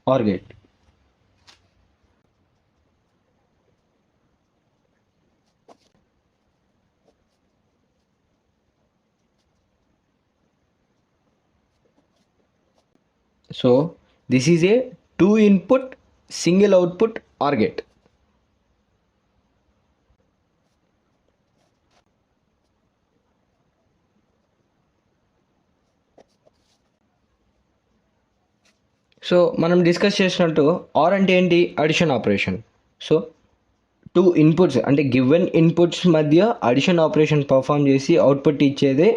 OR gate. So this is a 2 input single output OR gate. So మనం discuss చేసినట్టు OR అంటే ఏంటి, addition operation. So 2 inputs అంటే given inputs మధ్య addition operation perform చేసి output ఇచ్చేదే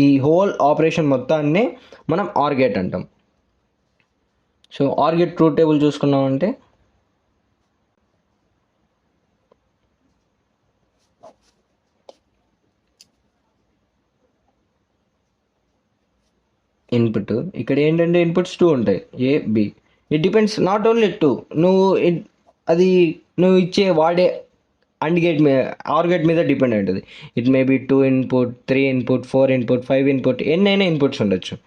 ఈ హోల్ ఆపరేషన్ మొత్తాన్నే మనం ఆర్ గేట్ అంటాం. So OR gate truth table చూసుకున్నామంటే ఇన్పుట్ ఇక్కడ ఏంటంటే ఇన్పుట్స్ 2 ఉంటాయి, A B. It depends not only 2, అది నువ్వు ఇచ్చే వాడే అండ్ గేట్ మీద, ఆర్ గేట్ మీద డిపెండ్ అయి ఉంటుంది. It may be 2 input, 3 input, 4 input, 5 input, ఎన్నైనా ఇన్పుట్స్ ఉండొచ్చు.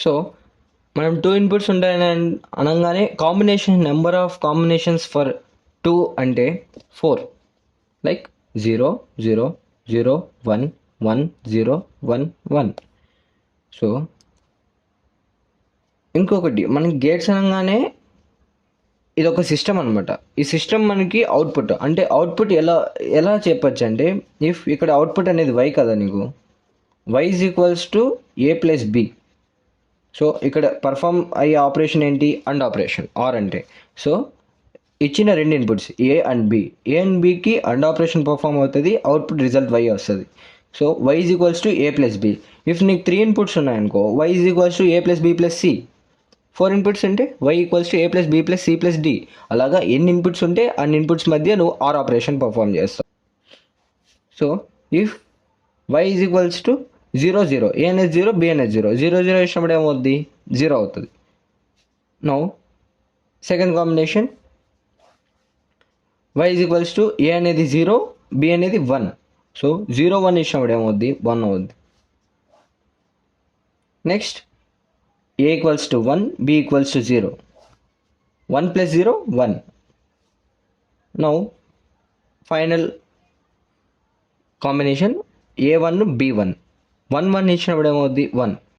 సో మనం 2 ఇన్పుట్స్ ఉంటాయని అనగానే combination number of combinations for 2 అంటే 4. లైక్ 0 0 0 1 1 0 1 1. సో ఇంకొకటి మనం గేట్స్ అనగానే ఇది ఒక సిస్టమ్ అనమాట. ఈ సిస్టమ్ మనకి అవుట్పుట్ అంటే అవుట్పుట్ ఎలా చెప్పచ్చు అంటే, ఇఫ్ ఇక్కడ అవుట్పుట్ అనేది y కదా, నీకు y is equals to a plus b. So ఇక్కడ పర్ఫామ్ అయ్యే ఆపరేషన్ ఏంటి, అండ్ ఆపరేషన్, ఆర్ అంటే. సో ఇచ్చిన 2 inputs A and B, A and బికి అండ్ ఆపరేషన్ పర్ఫామ్ అవుతుంది, అవుట్పుట్ రిజల్ట్ y వస్తుంది. So y is equals to A plus B. If నీకు 3 inputs ఉన్నాయనుకో, y is equals to A plus B plus C. 4 inputs అంటే y equals to A plus B plus C plus d. అలాగా ఎన్ని inputs ఉంటే అన్ని inputs మధ్య నువ్వు or operation perform చేస్తావు. So if y is equals to 0 0, a అనేది 0, B అనేది 0, 0 0 ఇచ్చినప్పుడు ఏమవుద్ది, 0 అవుతుంది. Now second combination y is equals to A అనేది 0, బి అనేది 1. సో 0 1 ఇచ్చినప్పుడు ఏమవుద్ది, 1 అవుద్ది. Next a equals to 1, b equals to 0, 1 plus 0 1. Now final combination a1 b1, 1 1 ఇచ్చినప్పుడు ఏమవుద్ది, 1.